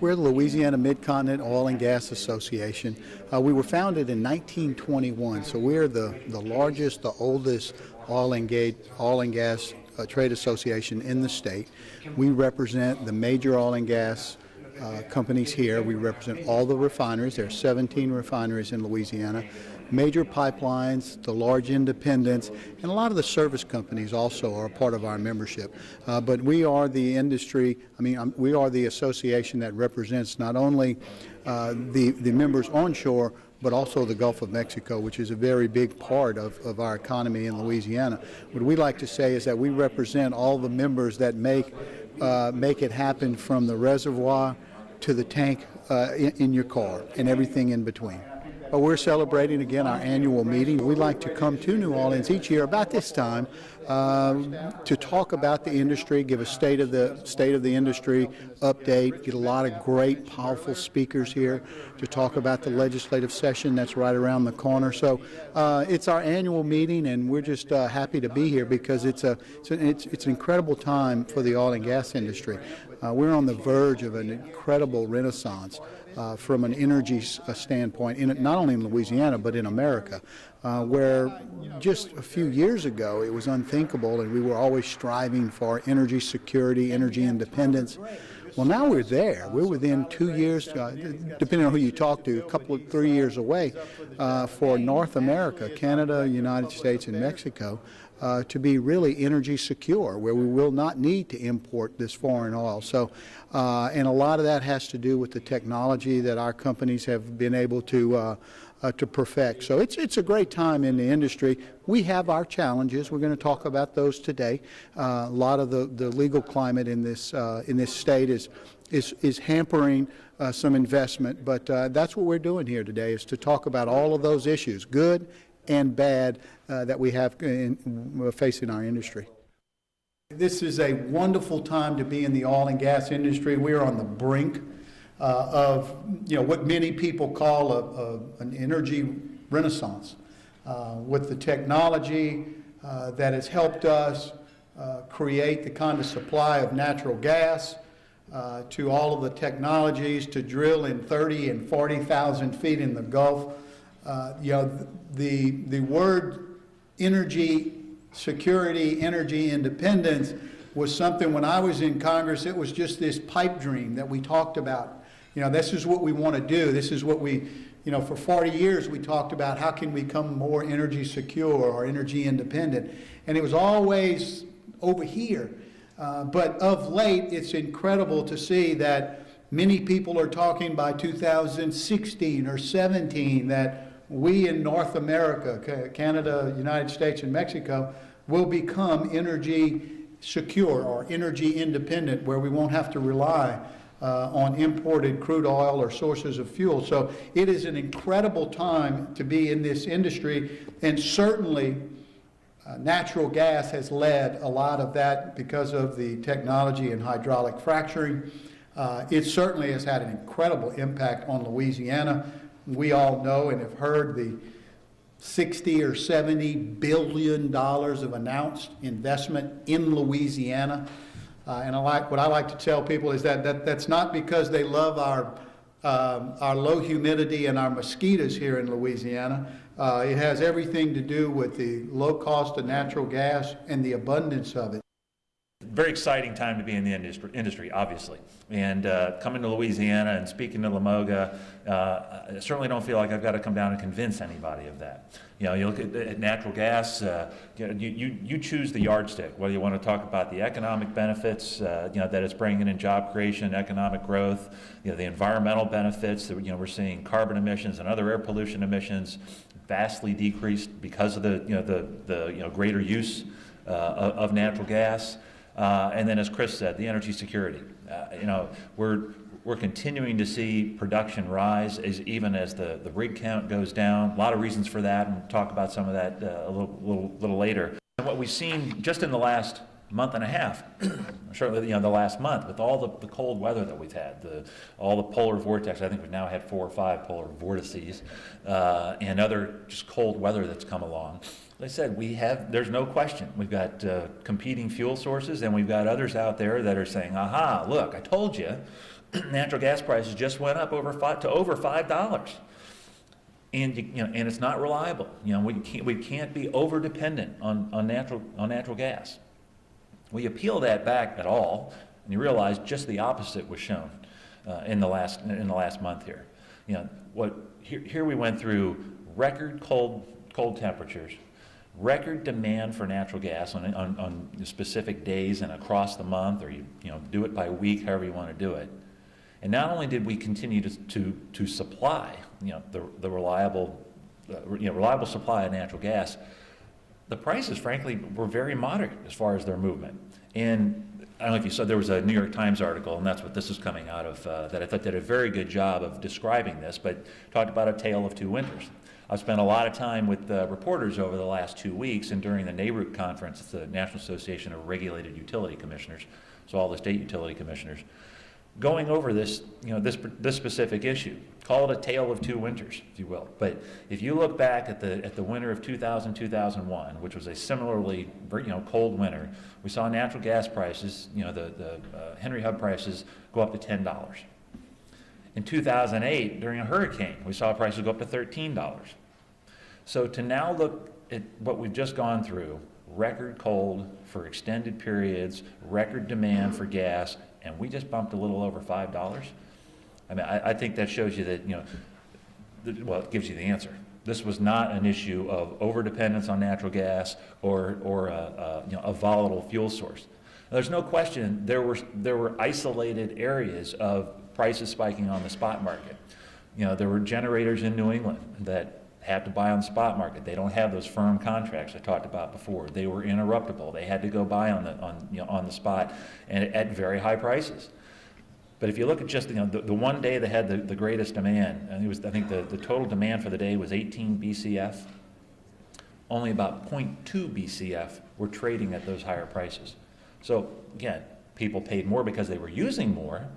We're the Louisiana Mid-Continent Oil and Gas Association. We were founded in 1921, so we're the largest, the oldest oil and gas trade association in the state. We represent the major oil and gas companies here. We represent all the refineries. There are 17 refineries in Louisiana. Major pipelines, the large independents, and a lot of the service companies also are a part of our membership. But we are the industry, we are the association that represents not only the members onshore, but also the Gulf of Mexico, which is a very big part of our economy in Louisiana. What we like to say is that we represent all the members that make it happen from the reservoir to the tank in your car and everything in between. We're celebrating again our annual meeting. We like to come to New Orleans each year about this time to talk about the industry, give a state of the industry update, get a lot of great, powerful speakers here to talk about the legislative session that's right around the corner. So it's our annual meeting, and we're just happy to be here because it's an incredible time for the oil and gas industry. We're on the verge of an incredible renaissance from an energy standpoint, not only in Louisiana but in America, where just a few years ago it was unthinkable, and we were always striving for energy security, energy independence. Well, now we're there. We're within 2 years, depending on who you talk to, 3 years away for North America, Canada, United States, and Mexico, to be really energy secure, where we will not need to import this foreign oil. So, and a lot of that has to do with the technology that our companies have been able to perfect. So it's a great time in the industry. We have our challenges. We're going to talk about those today. A lot of the legal climate in this state is hampering some investment, but that's what we're doing here today, is to talk about all of those issues, good and bad, that we have facing our industry. This is a wonderful time to be in the oil and gas industry. We are on the brink of what many people call an energy renaissance, with the technology that has helped us create the kind of supply of natural gas, to all of the technologies to drill in 30 and 40,000 feet in the Gulf. The word energy security, energy independence was something when I was in Congress, it was just this pipe dream that we talked about. This is what we want to do. This is what we, for 40 years we talked about how can we become more energy secure or energy independent. And it was always over here. But of late, it's incredible to see that many people are talking by 2016 or 17 that we in North America, Canada, United States, and Mexico, will become energy secure or energy independent, where we won't have to rely on imported crude oil or sources of fuel. So it is an incredible time to be in this industry, and certainly natural gas has led a lot of that because of the technology in hydraulic fracturing. It certainly has had an incredible impact on Louisiana. We all know and have heard the $60 or $70 billion of announced investment in Louisiana. And what I like to tell people is that's not because they love our low humidity and our mosquitoes here in Louisiana. It has everything to do with the low cost of natural gas and the abundance of it. Very exciting time to be in the industry, obviously. And coming to Louisiana and speaking to LMOGA, I certainly don't feel like I've got to come down and convince anybody of that. You look at natural gas, you choose the yardstick, whether you want to talk about the economic benefits, that it's bringing in job creation, economic growth, the environmental benefits that, we're seeing carbon emissions and other air pollution emissions vastly decreased because of the greater use of natural gas. And then, as Chris said, the energy security. We're continuing to see production rise even as the rig count goes down. A lot of reasons for that, and we'll talk about some of that a little later. And what we've seen just in the last month and a half, certainly the last month, with all the cold weather that we've had, all the polar vortex. I think we've now had 4 or 5 polar vortices, and other just cold weather that's come along. Like I said, there's no question, we've got competing fuel sources, and we've got others out there that are saying, aha, look, I told you natural gas prices just went up over $5. And and it's not reliable. We can't be over dependent on natural gas. Well, you peel that back at all, and you realize just the opposite was shown in the last month here. Here we went through record cold temperatures, record demand for natural gas on specific days and across the month, or you do it by week, however you want to do it. And not only did we continue to supply the reliable supply of natural gas, the prices, frankly, were very moderate as far as their movement. And I don't know if you saw, there was a New York Times article, and that's what this is coming out of, that I thought did a very good job of describing this, but talked about a tale of two winters. I've spent a lot of time with reporters over the last 2 weeks, and during the NARUC conference, it's the National Association of Regulated Utility Commissioners, so all the state utility commissioners, going over this specific issue. Call it a tale of two winters, if you will. But if you look back at the winter of 2000-2001, which was a similarly cold winter, we saw natural gas prices, the Henry Hub prices go up to $10. In 2008, during a hurricane, we saw prices go up to $13. So to now look at what we've just gone through, record cold for extended periods, record demand for gas, and we just bumped a little over $5. I mean, I think that shows you that, it gives you the answer. This was not an issue of overdependence on natural gas or a volatile fuel source. There's no question there were isolated areas of prices spiking on the spot market. There were generators in New England that had to buy on the spot market. They don't have those firm contracts I talked about before. They were interruptible. They had to go buy on the spot and at very high prices. But if you look at just the one day that had the greatest demand, and I think the total demand for the day was 18 BCF. Only about 0.2 BCF were trading at those higher prices. So again, people paid more because they were using more.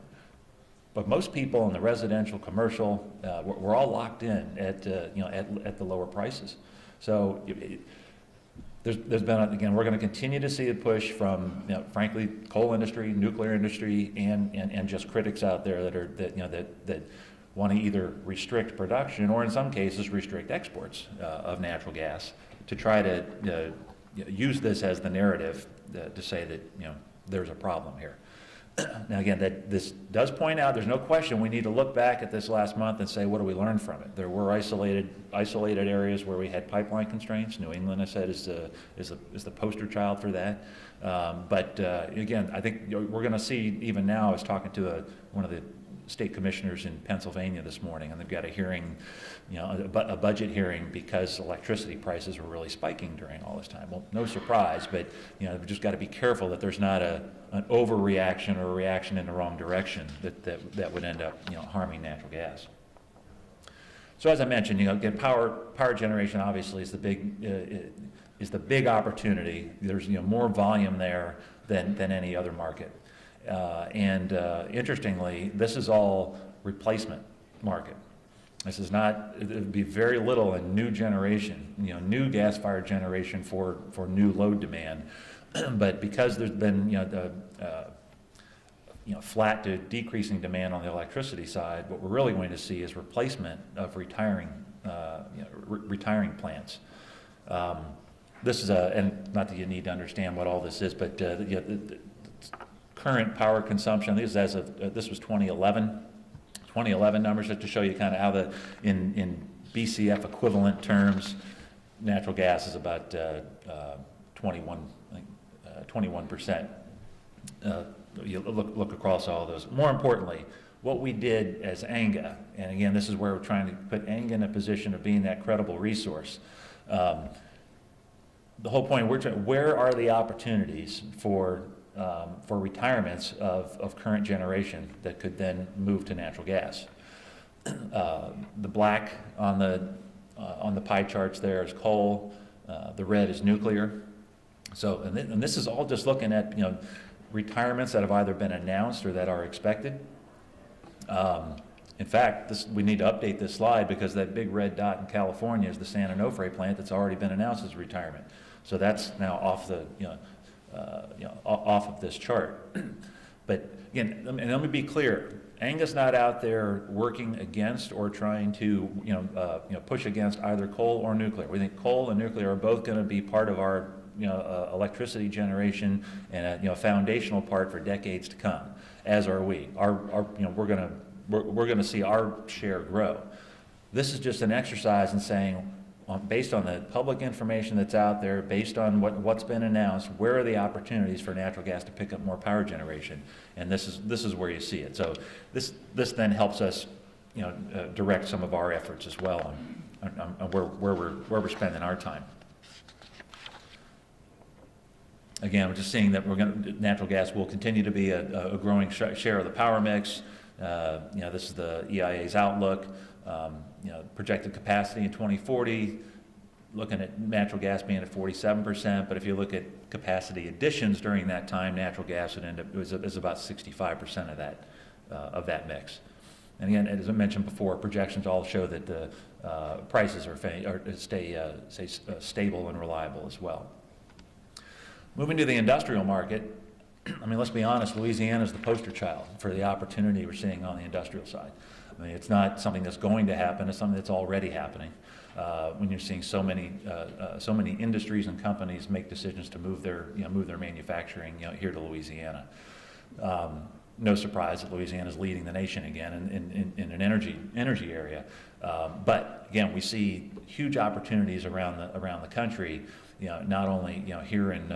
But most people in the residential, commercial, were all locked in at the lower prices. So there's been, again, we're going to continue to see a push from, frankly, coal industry, nuclear industry, and just critics out there that want to either restrict production or, in some cases, restrict exports of natural gas to try to use this as the narrative to say that there's a problem here. Now again, this does point out, there's no question we need to look back at this last month and say, what do we learn from it? There were isolated areas where we had pipeline constraints. New England, I said, is the poster child for that. But again, I think we're going to see, even now, I was talking to one of the state commissioners in Pennsylvania this morning, and they've got a hearing, a budget hearing, because electricity prices were really spiking during all this time. Well, no surprise, but we've just got to be careful that there's not an overreaction or a reaction in the wrong direction that would end up harming natural gas. So as I mentioned, again, power generation obviously is the big opportunity. There's more volume there than any other market. Interestingly, this is all replacement market. This is not, it would be very little in new generation, new gas-fired generation for new load demand. But because there's been, flat to decreasing demand on the electricity side, what we're really going to see is replacement of retiring plants. This is and not that you need to understand what all this is, but current power consumption, this was 2011 numbers, just to show you kind of how in BCF equivalent terms, natural gas is about 21%. You look across all of those. More importantly, what we did as ANGA, and again, this is where we're trying to put ANGA in a position of being that credible resource. The whole point, where are the opportunities for retirements of current generation that could then move to natural gas? The black on the pie charts there is coal. The red is nuclear. So, and this is all just looking at retirements that have either been announced or that are expected. In fact, we need to update this slide because that big red dot in California is the San Onofre plant that's already been announced as retirement. So that's now off the off of this chart. But again, and let me be clear, Angus not out there working against or trying to push against either coal or nuclear. We think coal and nuclear are both going to be part of our electricity generation and a foundational part for decades to come. As are we. We're going to see our share grow. This is just an exercise in saying, based on the public information that's out there, based on what's been announced, where are the opportunities for natural gas to pick up more power generation? And this is where you see it. So this then helps us, direct some of our efforts as well on where we're spending our time. Again, we're just seeing that natural gas will continue to be a growing share of the power mix. This is the EIA's outlook. Projected capacity in 2040, looking at natural gas being at 47%, but if you look at capacity additions during that time, natural gas would end up is about 65% of that mix. And again, as I mentioned before, projections all show that the prices stay stable and reliable as well. Moving to the industrial market, let's be honest, Louisiana is the poster child for the opportunity we're seeing on the industrial side. It's not something that's going to happen, it's something that's already happening. When you're seeing so many industries and companies make decisions to move their manufacturing here to Louisiana. No surprise that Louisiana is leading the nation again in an energy area. But again, we see huge opportunities around the country. Not only here in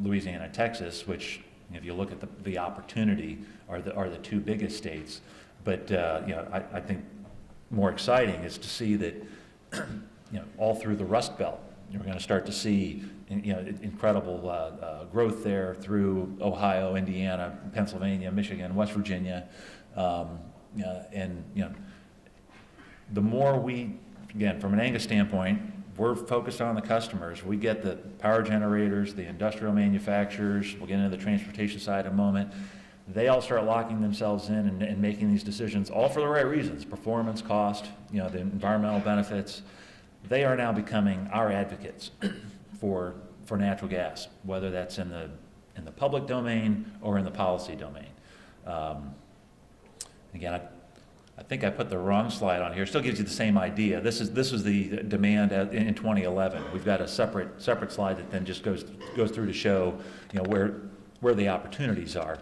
Louisiana and Texas, which if you look at the opportunity are the two biggest states. But I think more exciting is to see that all through the Rust Belt, we're going to start to see incredible growth there through Ohio, Indiana, Pennsylvania, Michigan, West Virginia, and the more we, again, from an Angus standpoint, we're focused on the customers. We get the power generators, the industrial manufacturers. We'll get into the transportation side in a moment. They all start locking themselves in and making these decisions, all for the right reasons: performance, cost, the environmental benefits. They are now becoming our advocates for natural gas, whether that's in the public domain or in the policy domain. Again, I think I put the wrong slide on here. It still gives you the same idea. This was the demand in 2011. We've got a separate slide that then just goes through to show where the opportunities are.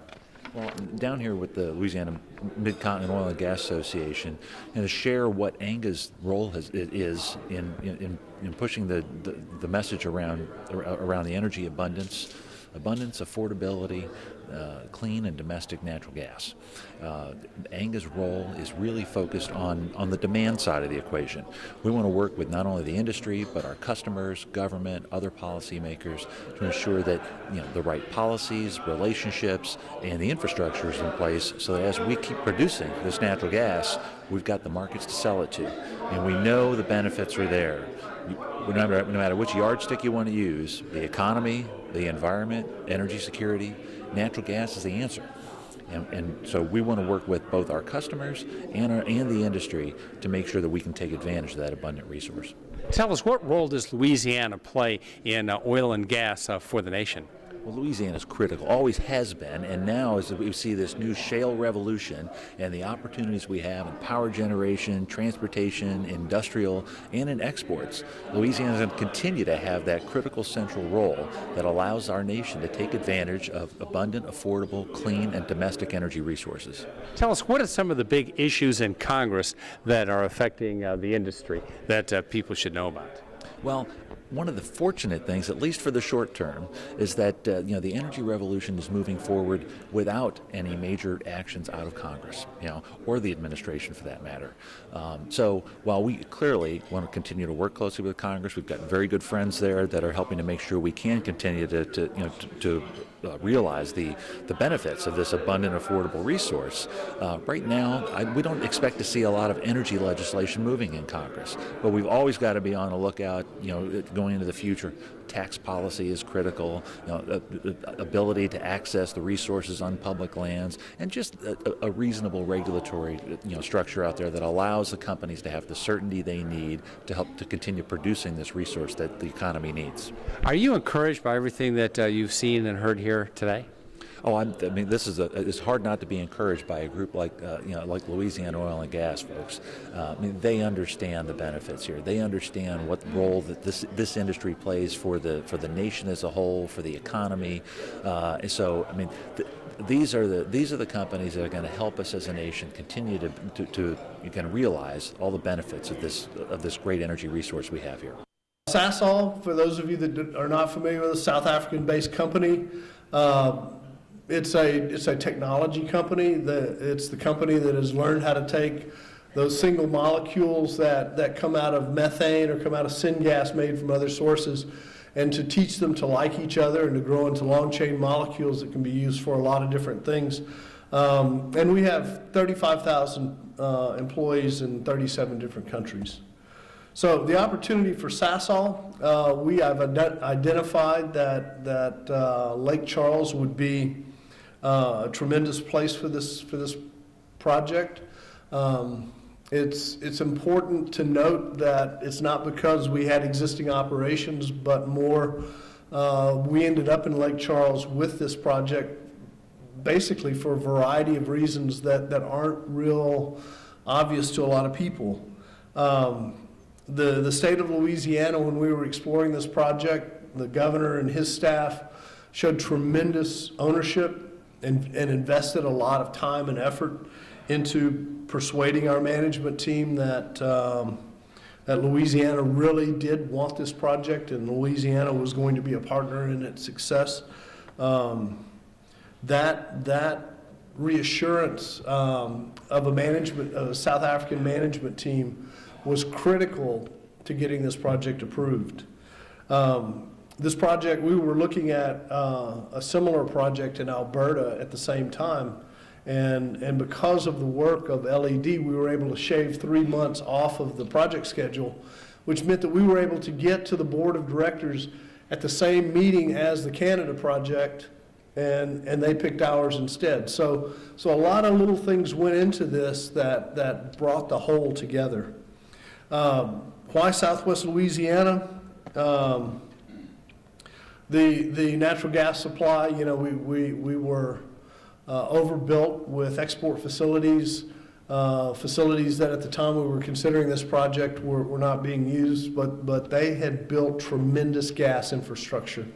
Well, down here with the Louisiana Mid-Continent Oil and Gas Association, to share what Angus' role is in pushing the message around the energy abundance, affordability, clean and domestic natural gas. Angus' role is really focused on the demand side of the equation. We want to work with not only the industry, but our customers, government, other policymakers to ensure that the right policies, relationships, and the infrastructure is in place so that as we keep producing this natural gas, we've got the markets to sell it to. And we know the benefits are there. No matter which yardstick you want to use, the economy, the environment, energy security, natural gas is the answer. And so we want to work with both our customers and the industry to make sure that we can take advantage of that abundant resource. Tell us, what role does Louisiana play in oil and gas for the nation? Well, Louisiana is critical, always has been, and now as we see this new shale revolution and the opportunities we have in power generation, transportation, industrial, and in exports, Louisiana is going to continue to have that critical central role that allows our nation to take advantage of abundant, affordable, clean, and domestic energy resources. Tell us, what are some of the big issues in Congress that are affecting the industry that people should know about? Well, one of the fortunate things, at least for the short term, is that the energy revolution is moving forward without any major actions out of Congress, or the administration for that matter. So while we clearly want to continue to work closely with Congress, we've got very good friends there that are helping to make sure we can continue to realize the benefits of this abundant, affordable resource. Right now, we don't expect to see a lot of energy legislation moving in Congress, but we've always got to be on the lookout, going into the future. Tax policy is critical, ability to access the resources on public lands, and just a reasonable regulatory structure out there that allows the companies to have the certainty they need to help to continue producing this resource that the economy needs. Are you encouraged by everything that you've seen and heard here today? I mean, it's hard not to be encouraged by a group like like Louisiana Oil and Gas folks. I mean, they understand the benefits here. They understand what role that this industry plays for the nation as a whole, for the economy. And so, I mean, these are the companies that are going to help us as a nation continue to you can realize all the benefits of this great energy resource we have here. Sasol, for those of you that are not familiar with, a South African-based company. It's a technology company. It's the company that has learned how to take those single molecules that come out of methane or come out of syngas made from other sources, and to teach them to like each other and to grow into long-chain molecules that can be used for a lot of different things. And we have 35,000 employees in 37 different countries. So the opportunity for Sasol, we have identified that Lake Charles would be a tremendous place for this project. It's important to note that it's not because we had existing operations, but more we ended up in Lake Charles with this project basically for a variety of reasons that aren't real obvious to a lot of people. The state of Louisiana, when we were exploring this project, the governor and his staff showed tremendous ownership and invested a lot of time and effort into persuading our management team that Louisiana really did want this project and Louisiana was going to be a partner in its success. That reassurance of a South African management team was critical to getting this project approved. This project, we were looking at a similar project in Alberta at the same time, and because of the work of LED, we were able to shave 3 months off of the project schedule, which meant that we were able to get to the board of directors at the same meeting as the Canada project, and they picked ours instead. So a lot of little things went into this that brought the whole together. Why Southwest Louisiana? The natural gas supply, we were overbuilt with export facilities that at the time we were considering this project were not being used, but they had built tremendous gas infrastructure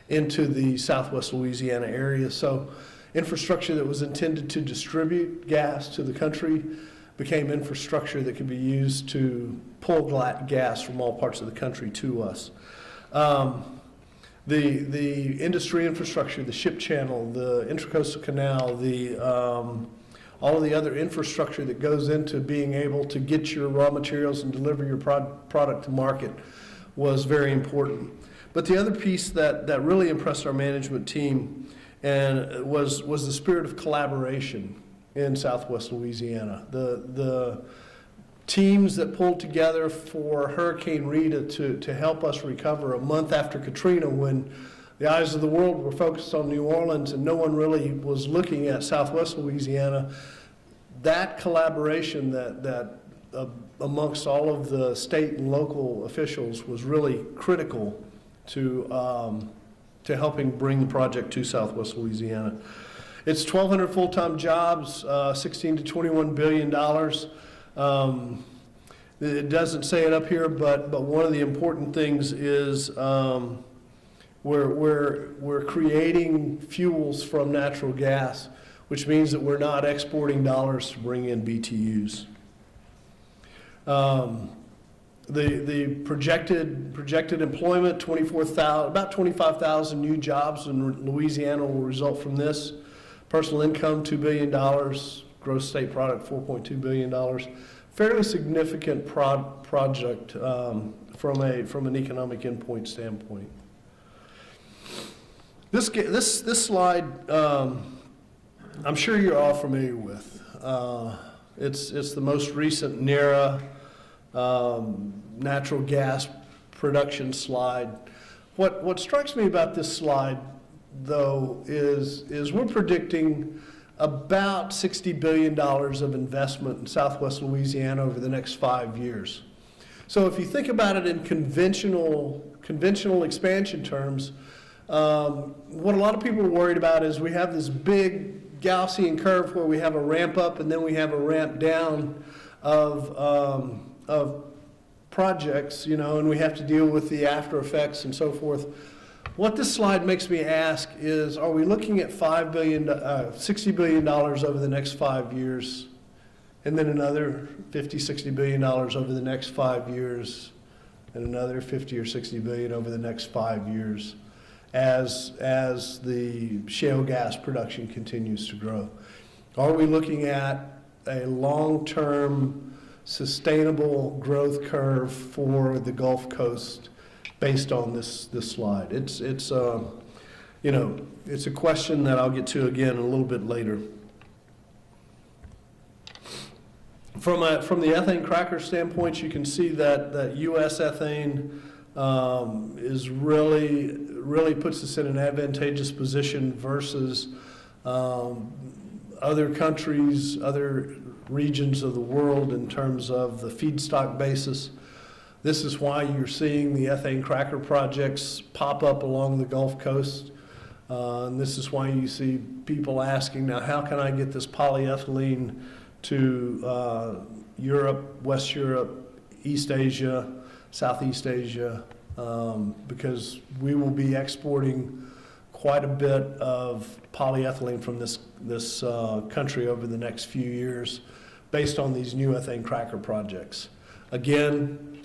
into the Southwest Louisiana area. So infrastructure that was intended to distribute gas to the country became infrastructure that could be used to pull gas from all parts of the country to us. The industry infrastructure, the ship channel, the Intracoastal Canal, all of the other infrastructure that goes into being able to get your raw materials and deliver your product to market was very important. But the other piece that really impressed our management team and was the spirit of collaboration in Southwest Louisiana. The teams that pulled together for Hurricane Rita to help us recover a month after Katrina, when the eyes of the world were focused on New Orleans and no one really was looking at Southwest Louisiana. That collaboration that amongst all of the state and local officials was really critical to helping bring the project to Southwest Louisiana. It's 1,200 full-time jobs, $16 to $21 billion. It doesn't say it up here, but one of the important things is we're creating fuels from natural gas, which means that we're not exporting dollars to bring in BTUs. The projected employment, about 25,000 new jobs in Louisiana will result from this. Personal income, $2 billion. Gross state product, $4.2 billion. Fairly significant project from an economic endpoint standpoint. This slide, I'm sure you're all familiar with. It's the most recent NERA natural gas production slide. What strikes me about this slide, though, is we're predicting about $60 billion of investment in Southwest Louisiana over the next 5 years. So if you think about it in conventional expansion terms, What a lot of people are worried about is we have this big Gaussian curve where we have a ramp up and then we have a ramp down of projects, you know, and we have to deal with the after effects and so forth. What this slide makes me ask is, are we looking at $60 billion over the next 5 years, and then another $50-60 billion over the next 5 years, and another 50 or 60 billion over the next 5 years, as the shale gas production continues to grow? Are we looking at a long-term sustainable growth curve for the Gulf Coast based on this slide? It's you know, it's a question that I'll get to again a little bit later. From the ethane cracker standpoint, you can see that U.S. ethane is really puts us in an advantageous position versus other countries, other regions of the world in terms of the feedstock basis. This is why you're seeing the ethane cracker projects pop up along the Gulf Coast. And this is why you see people asking, now how can I get this polyethylene to Europe, West Europe, East Asia, Southeast Asia, because we will be exporting quite a bit of polyethylene from this country over the next few years based on these new ethane cracker projects. Again,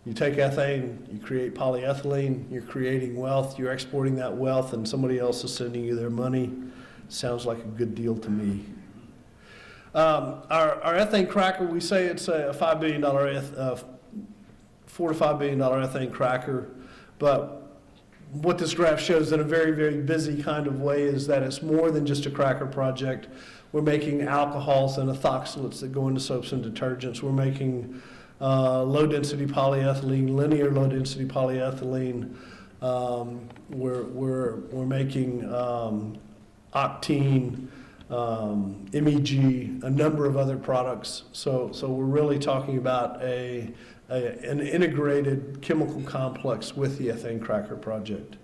you take ethane, you create polyethylene, you're creating wealth, you're exporting that wealth, and somebody else is sending you their money. Sounds like a good deal to me. Our ethane cracker, we say it's a $4 to $5 billion ethane cracker, but what this graph shows in a very, very busy kind of way is that it's more than just a cracker project. We're making alcohols and ethoxylates that go into soaps and detergents. We're making low-density polyethylene, linear low-density polyethylene. We're making octene, MEG, a number of other products. So we're really talking about an integrated chemical complex with the ethane cracker project.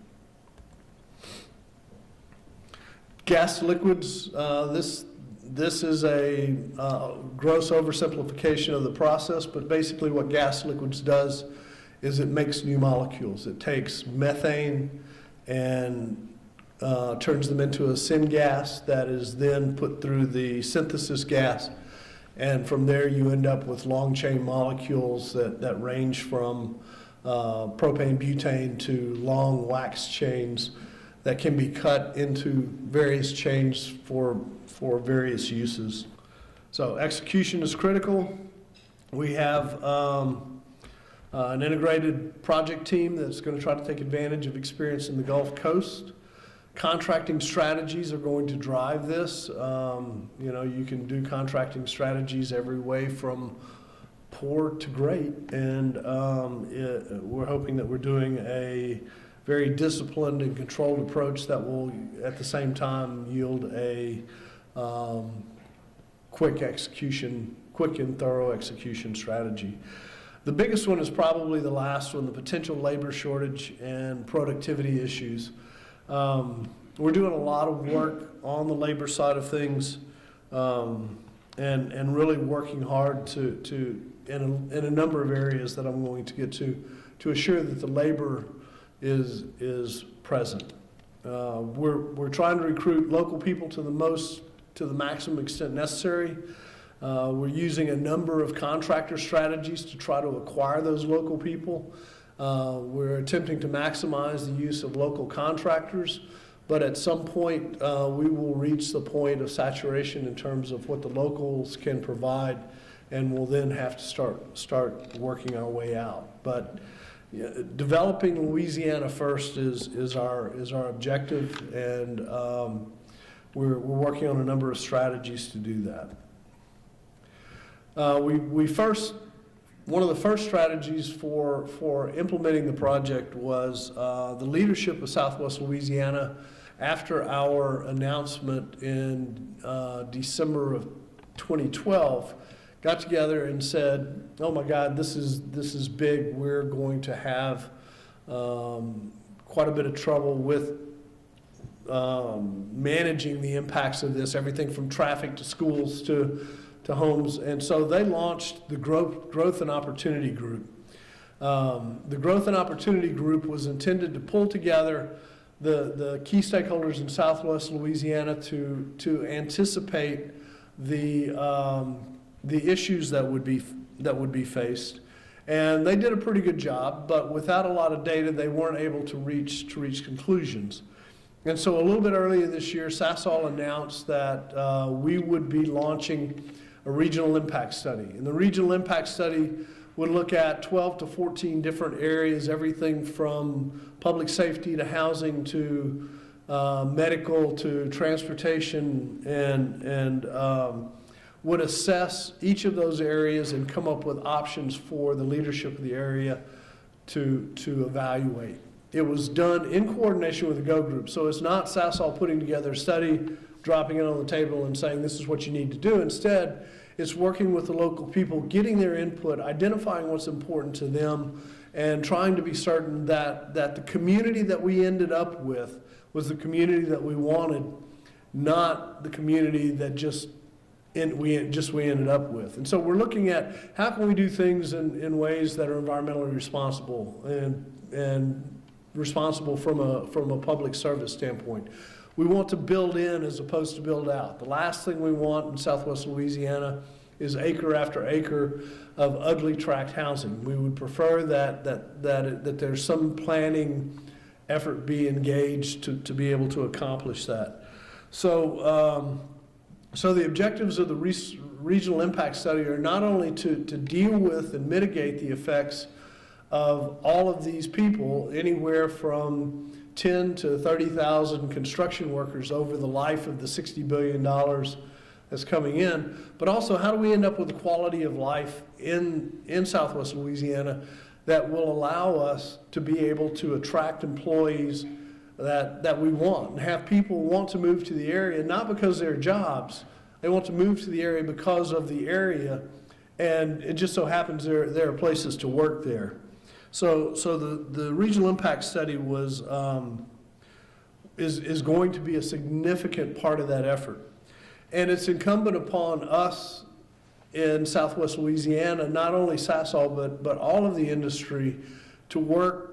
Gas to liquids, this is a gross oversimplification of the process, but basically what gas to liquids does is it makes new molecules. It takes methane and turns them into a syngas that is then put through the synthesis gas, and from there you end up with long chain molecules that range from propane, butane to long wax chains that can be cut into various chains for various uses. So execution is critical. We have an integrated project team that's going to try to take advantage of experience in the Gulf Coast. Contracting strategies are going to drive this. You know, you can do contracting strategies every way from poor to great, and we're hoping that we're doing a very disciplined and controlled approach that will at the same time yield a quick and thorough execution strategy. The biggest one is probably the last one, the potential labor shortage and productivity issues. We're doing a lot of work on the labor side of things, and really working hard to in a number of areas that I'm going to get to assure that the labor is present. We're trying to recruit local people to the maximum extent necessary. We're using a number of contractor strategies to try to acquire those local people. We're attempting to maximize the use of local contractors, but at some point we will reach the point of saturation in terms of what the locals can provide, and we'll then have to start working our way out. But developing Louisiana first is our objective, and we're working on a number of strategies to do that. One of the first strategies for implementing the project was the leadership of Southwest Louisiana, after our announcement in December of 2012, got together and said, oh my God, this is big. We're going to have quite a bit of trouble with managing the impacts of this, everything from traffic to schools to homes. And so they launched the Growth and Opportunity Group. The Growth and Opportunity Group was intended to pull together the key stakeholders in Southwest Louisiana to anticipate the issues that would be faced. And they did a pretty good job, but without a lot of data, they weren't able to reach conclusions. And so a little bit earlier this year, Sasol announced that we would be launching a regional impact study. And the regional impact study would look at 12 to 14 different areas, everything from public safety to housing to medical to transportation, and would assess each of those areas and come up with options for the leadership of the area to evaluate. It was done in coordination with the GO Group. So it's not Sasol putting together a study, dropping it on the table and saying this is what you need to do. Instead, it's working with the local people, getting their input, identifying what's important to them, and trying to be certain that the community that we ended up with was the community that we wanted, not the community that we ended up with. And so we're looking at how can we do things in ways that are environmentally responsible and responsible from a public service standpoint. We want to build in as opposed to build out. The last thing we want in Southwest Louisiana is acre after acre of ugly tract housing. We would prefer that there's some planning effort be engaged to be able to accomplish that. So the objectives of the regional impact study are not only to deal with and mitigate the effects of all of these people, anywhere from 10 to 30,000 construction workers over the life of the $60 billion that's coming in, but also how do we end up with a quality of life in Southwest Louisiana that will allow us to be able to attract employees that we want, and have people want to move to the area, not because they're jobs. They want to move to the area because of the area, and it just so happens there are places to work there. So the regional impact study is going to be a significant part of that effort. And it's incumbent upon us in Southwest Louisiana, not only Sasol, but all of the industry, to work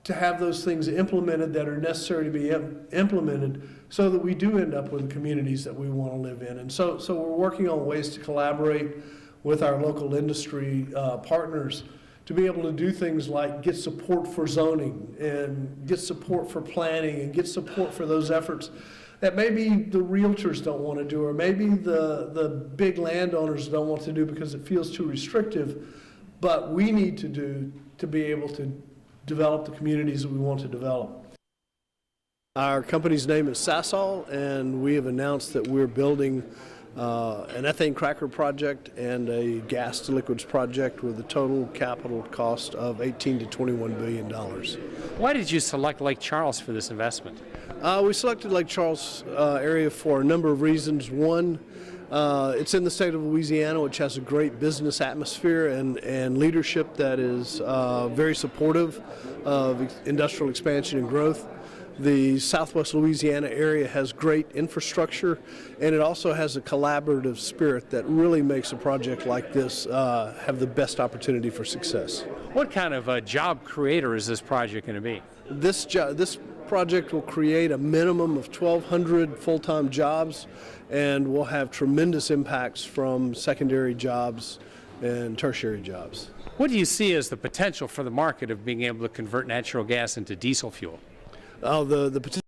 to have those things implemented that are necessary to be implemented so that we do end up with the communities that we want to live in. And so we're working on ways to collaborate with our local industry partners to be able to do things like get support for zoning and get support for planning and get support for those efforts that maybe the realtors don't want to do, or maybe the big landowners don't want to do because it feels too restrictive, but we need to do to be able to develop the communities that we want to develop. Our company's name is Sasol, and we have announced that we're building an ethane cracker project and a gas to liquids project with a total capital cost of $18 to $21 billion. Why did you select Lake Charles for this investment? We selected Lake Charles area for a number of reasons. One, it's in the state of Louisiana, which has a great business atmosphere and leadership that is very supportive of industrial expansion and growth. The Southwest Louisiana area has great infrastructure, and it also has a collaborative spirit that really makes a project like this have the best opportunity for success. What kind of a job creator is this project going to be? This project will create a minimum of 1,200 full-time jobs, and will have tremendous impacts from secondary jobs and tertiary jobs. What do you see as the potential for the market of being able to convert natural gas into diesel fuel? The potential